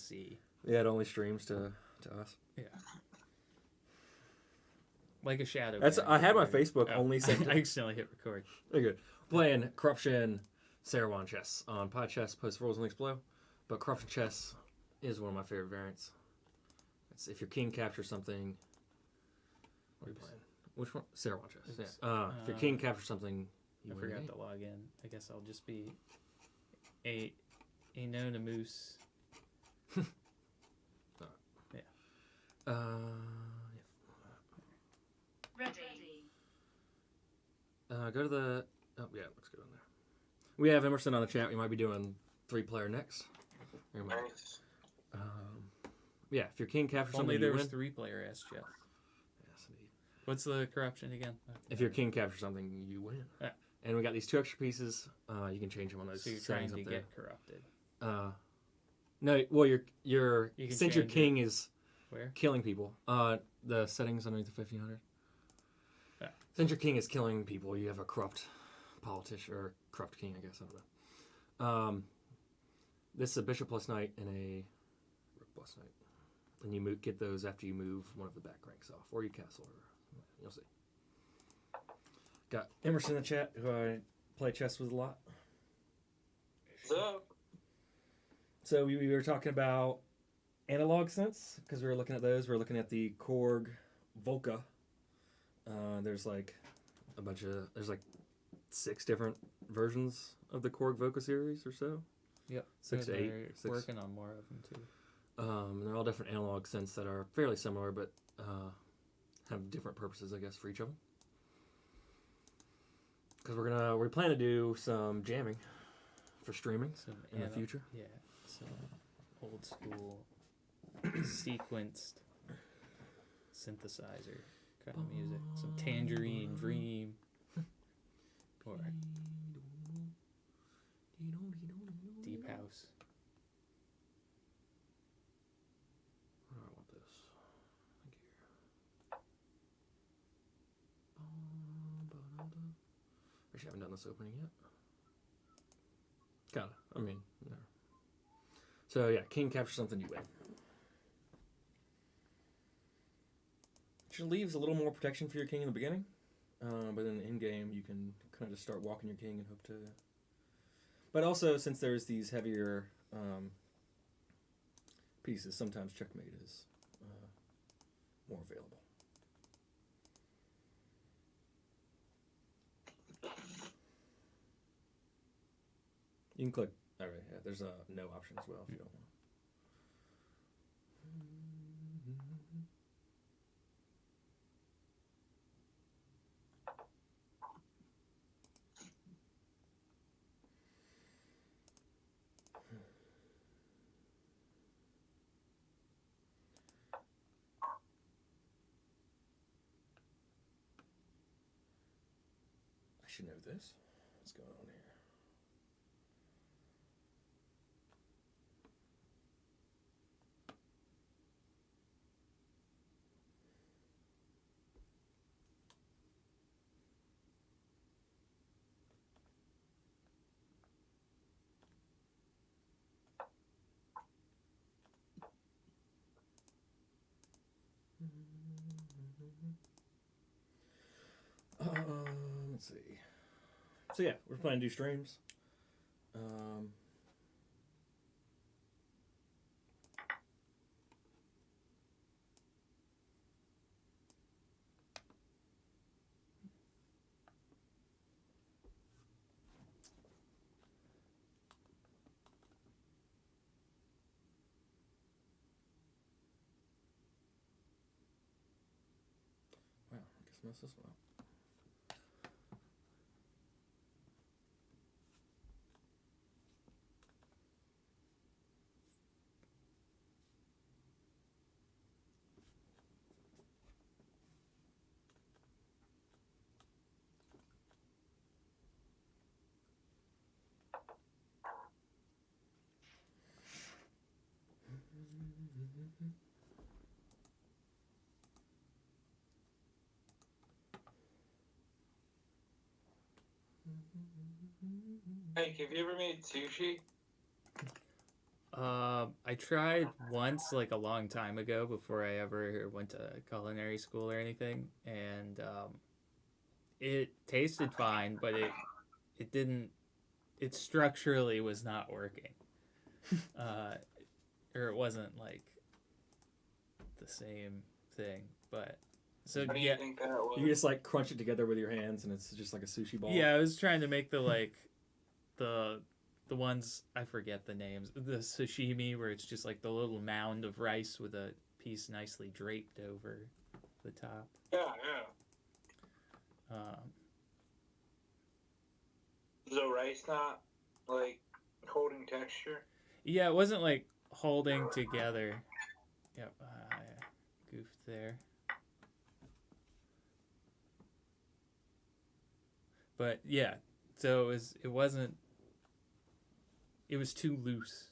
see. Yeah, it only streams to us. Yeah. Like a shadow. I had my Facebook only set. I accidentally hit record. Very good. Playing Corruption Seirawan chess on Pod Chess. Post rules and links below. But Corruption chess is one of my favorite variants. It's if your king captures something. What are you playing? Which one? Seirawan chess. Yeah. If your king captures something, you I win. forgot to log in. I guess I'll just be a known a moose. Yeah. Yeah. Ready. Go to the. Oh yeah, looks good on there. We have Emerson on the chat. We might be doing 3-player next. Nice. Yeah, if your king captures Only something, there you was win. 3-player S chess. Yes, indeed. What's the corruption again? If your king captures something, you win. Yeah. And we got these 2 extra pieces. You can change them on those. So you're trying settings to up there. get corrupted. No, well, your You can since your change king is Where? killing people. The settings underneath the 1500. Yeah. Since your king is killing people, you have a corrupt politician or corrupt king, I guess. I don't know. This is a bishop plus knight and a rook plus knight, and you get those after you move one of the back ranks off, or you castle, or you'll see. Got Emerson in the chat, who I play chess with a lot. So we were talking about analog synths because we were looking at those. We were looking at the Korg Volca. There's like a bunch of there's like 6 different versions of the Korg Volca series or so. Yep. 6 to 8. They're working on more of them too. They're all different analog synths that are fairly similar, but have different purposes, I guess, for each of them. Because we plan to do some jamming for streaming in the future. Yeah. Some old school sequenced synthesizer kind of music. Some Tangerine Dream. Or Deep House. I want this. Actually, I haven't done this opening yet. Kinda. I mean, no. So yeah, king captures something, you win. Which leaves a little more protection for your king in the beginning, but then in game you can kind of just start walking your king and hope to. But also, since there's these heavier pieces, sometimes checkmate is more available. You can click. All right, yeah. There's a no option as well if you don't want. I should know this. What's going on here? Let's see. So yeah, we're planning to do streams. Wow, I guess I messed this one up. Hey, have you ever made sushi? I tried once, like a long time ago, before I ever went to culinary school or anything, and it tasted fine, but it didn't. It structurally was not working, uh, or it wasn't like the same thing. But so What do yeah, you think that was? You just like crunch it together with your hands, and it's just like a sushi ball. yeah. I was trying to make the like the the ones I forget the names. The sashimi where it's just like the little mound of rice with a piece nicely draped over the top. Yeah. Um, Is the rice not like holding texture? yeah, it wasn't like holding together. Yep, I goofed there. But yeah, so it wasn't. It was too loose,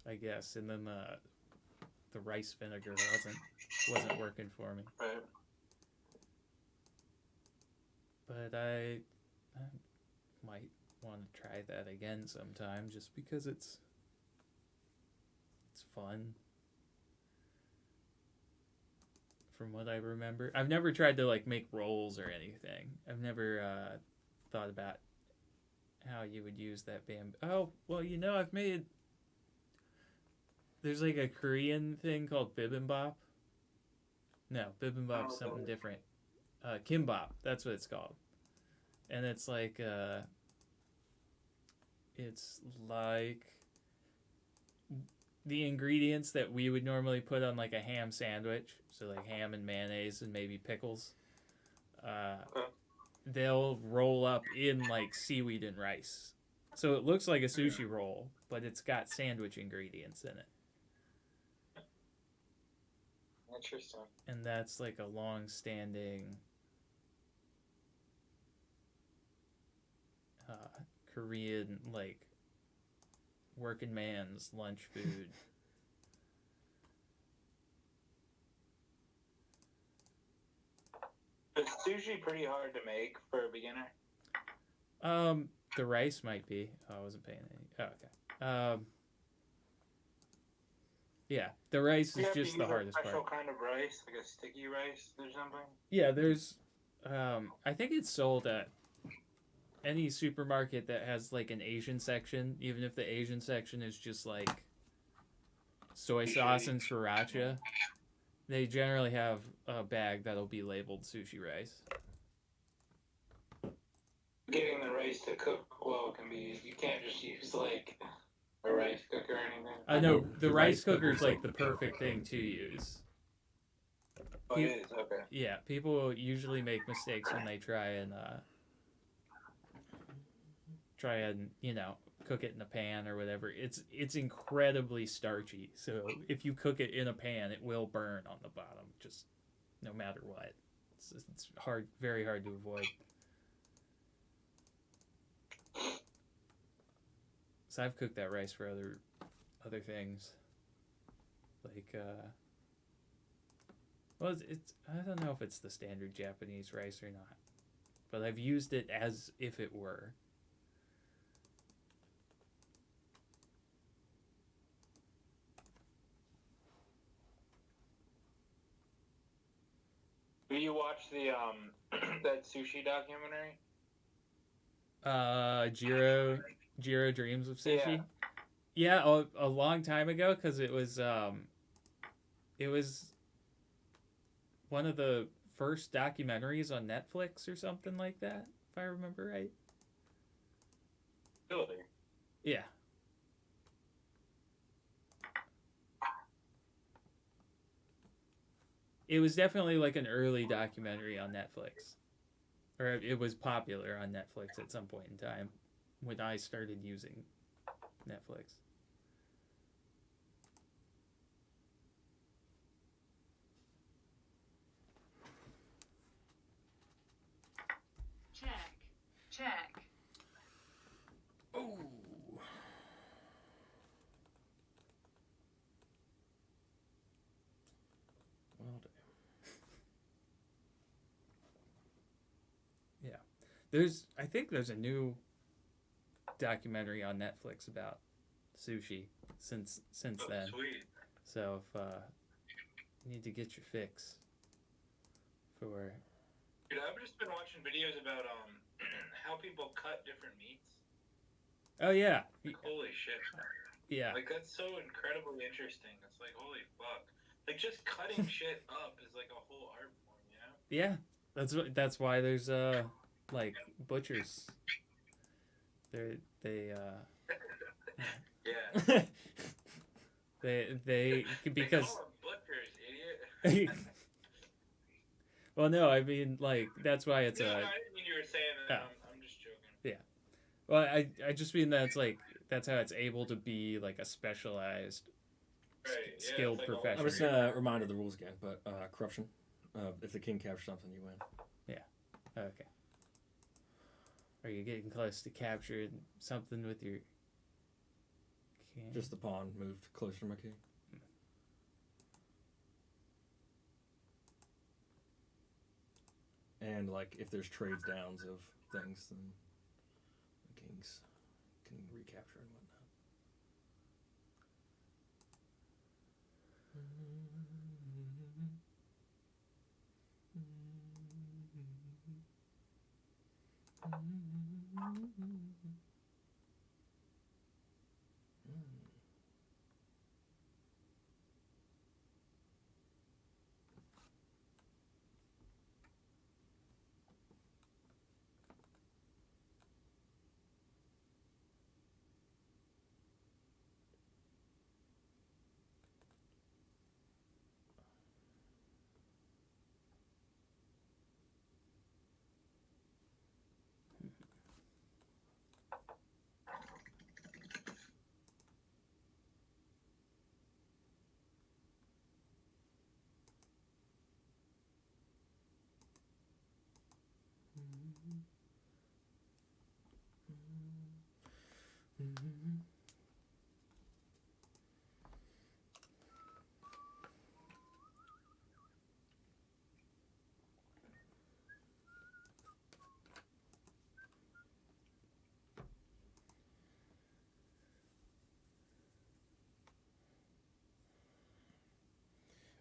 I guess, and then the rice vinegar wasn't working for me. Right. But I might want to try that again sometime, just because it's fun. From what I remember, I've never tried to like make rolls or anything. I've never thought about how you would use that bamboo. Oh, well, I've made. There's like a Korean thing called bibimbap. No, bibimbap's something different. Kimbap, that's what it's called. And it's like the ingredients that we would normally put on like a ham sandwich, so like ham and mayonnaise and maybe pickles. They'll roll up in like seaweed and rice. So it looks like a sushi roll, but it's got sandwich ingredients in it. Interesting. And that's like a long-standing Korean, like, working man's lunch food. Is sushi pretty hard to make for a beginner? The rice might be. Oh, I wasn't paying any. Oh, okay. Yeah, the rice is just the hardest part. Special kind of rice, like a sticky rice or something. Yeah, there's. I think it's sold at any supermarket that has like an Asian section, even if the Asian section is just like soy sauce and sriracha. They generally have a bag that'll be labeled sushi rice. Getting the rice to cook well can be. You can't just use like a rice cooker or anything. I know the rice cooker is like the perfect thing to use. Oh, it is okay. Yeah, people usually make mistakes when they try and cook it in a pan or whatever. It's incredibly starchy. So if you cook it in a pan, it will burn on the bottom, just no matter what. It's hard, very hard to avoid. So I've cooked that rice for other things, like well, it's I don't know if it's the standard Japanese rice or not, but I've used it as if it were. Do you watch the that sushi documentary? Jiro Dreams of Sushi. Yeah, a long time ago, because it was one of the first documentaries on Netflix or something like that, if I remember right. Really? Yeah. It was definitely like an early documentary on Netflix. Or it was popular on Netflix at some point in time when I started using Netflix. Check. Oh. Well, damn. I think there's a new documentary on Netflix about sushi since Oh, then. sweet. So if you need to get your fix for Dude, I've just been watching videos about how people cut different meats. oh yeah Like, holy shit. yeah Like, that's so incredibly interesting. It's like, holy fuck. Like, just cutting shit up is like a whole art form, you know? yeah that's why there's like butchers. They Yeah. they They because call them butchers, idiot. well no I mean like that's why it's No, a I didn't mean you were saying that. Oh. I'm just joking. well I just mean that it's like that's how it's able to be like a specialized Right, yeah, skilled it's like a whole profession. I'm just gonna remind of the rules again, but corruption. If the king captures something, you win. Okay. Are you getting close to capturing something with your king? Just the pawn moved closer to my king. And like if there's trades downs of things, then the kings can recapture and whatnot.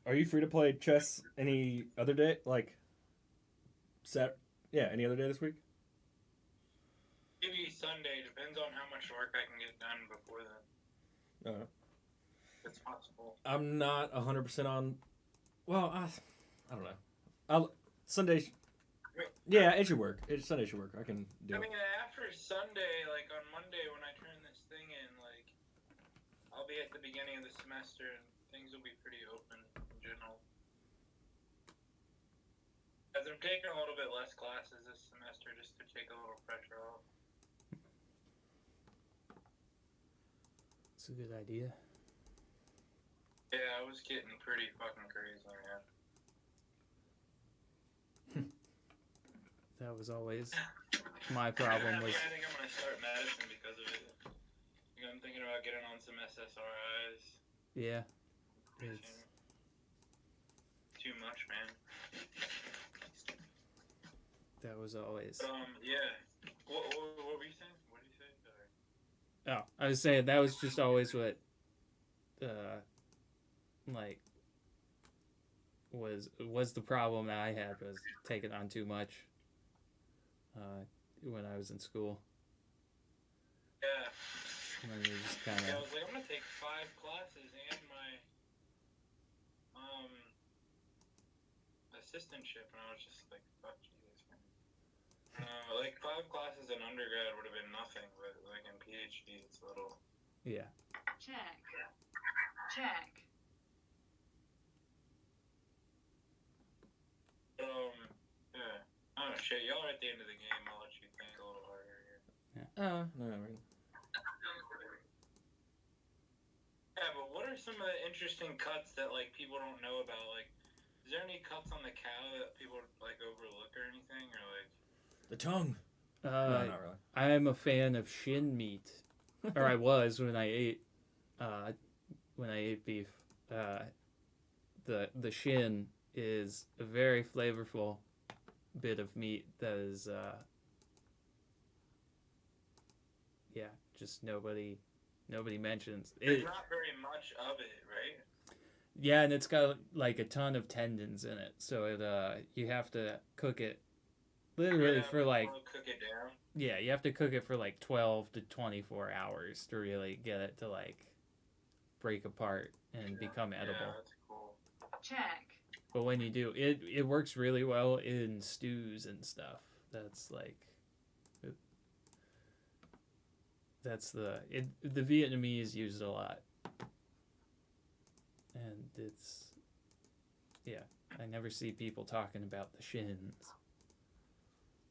Are you free to play chess any other day? Like, any other day this week? Maybe Sunday. Depends on how much work I can get done before then. It's possible. I'm not 100% on. Well, I don't know. Sunday. Yeah, it should work. Sunday should work. I can do I it. mean, after Sunday, like on Monday when I turn this thing in, like I'll be at the beginning of the semester and things will be pretty open in general. As I'm taking a little bit less classes this semester just to take a little pressure off. It's a good idea. Yeah, I was getting pretty fucking crazy, man. That was always my problem. Was I think I'm gonna start medicine because of it. I'm thinking about getting on some SSRIs. yeah, it's Too much, man. that was always. Yeah. What were you saying? What did you say? Sorry. Oh, I was saying that was just always what, like, was the problem that I had was taking on too much. When I was in school. Yeah. And then you just kind Yeah, I of. was like, I'm gonna take 5 classes and my assistantship, and I was just like, fuck Jesus, man. Like 5 classes in undergrad would have been nothing, but like in PhD, it's a little. Yeah. Check. Check. Yeah. Oh shit, y'all are at the end of the game. I'll let you think a little harder here. No. Yeah, but what are some of the interesting cuts that like people don't know about? Like, is there any cuts on the cow that people like overlook or anything, or like? The tongue. No, not really. I am a fan of shin meat, or I was when I ate beef. The shin is a very flavorful bit of meat that is just nobody nobody mentions There's it. not very much of it, right? Yeah, and it's got like a ton of tendons in it, so you have to cook it literally for like Cook it down. yeah, you have to cook it for like 12 to 24 hours to really get it to like break apart and become edible. Yeah, that's cool. Check. But when you do, it works really well in stews and stuff. That's like the Vietnamese use it a lot. And it's yeah, I never see people talking about the shins.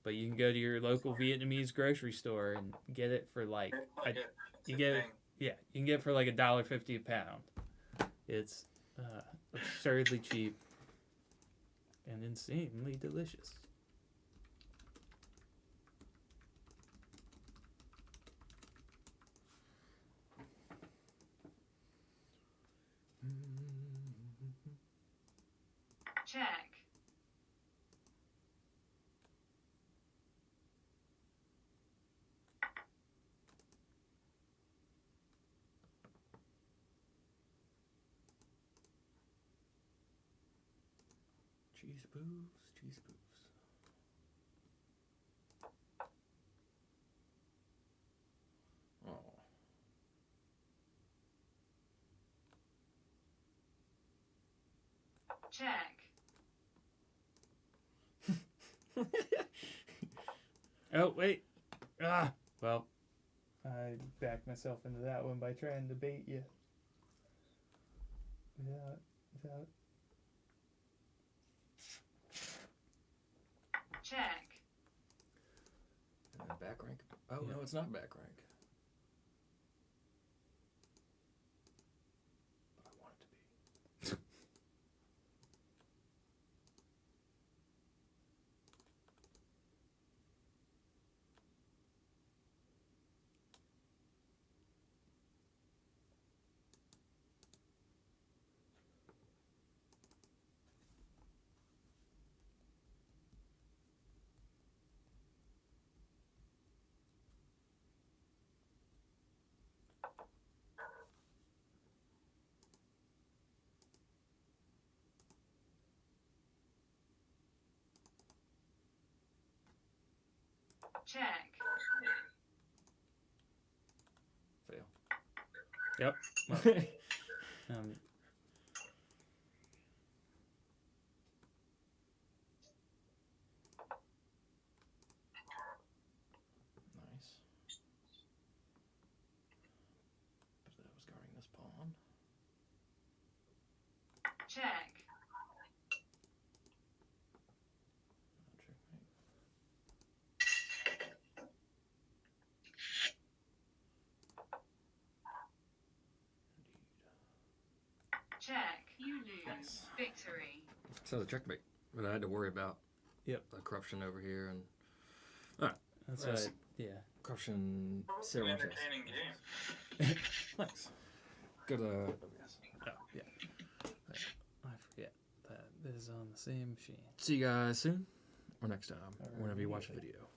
But you can go to your local Vietnamese grocery store and get it for like you can get it for like $1.50 a pound. It's absurdly cheap and insanely delicious. Check. Cheese booze, cheese booze. Oh. Check. Oh wait, well, I backed myself into that one by trying to bait you. Without. Check. And then back rank. Oh no, it's not back rank. But I want it to be. Check. Fail. Yep. Well, Nice. But that was guarding this pawn. Check. Checkmate. Check. You lose. Nice. Victory. So the checkmate. But I had to worry about Yep. the corruption over here and that's Yes. yeah. corruption. It's an Seirawan chess. entertaining game. Nice. Good. Yes. Oh yeah. I forget that this is on the same machine. See you guys soon or next time, Or whenever you watch immediately. the video.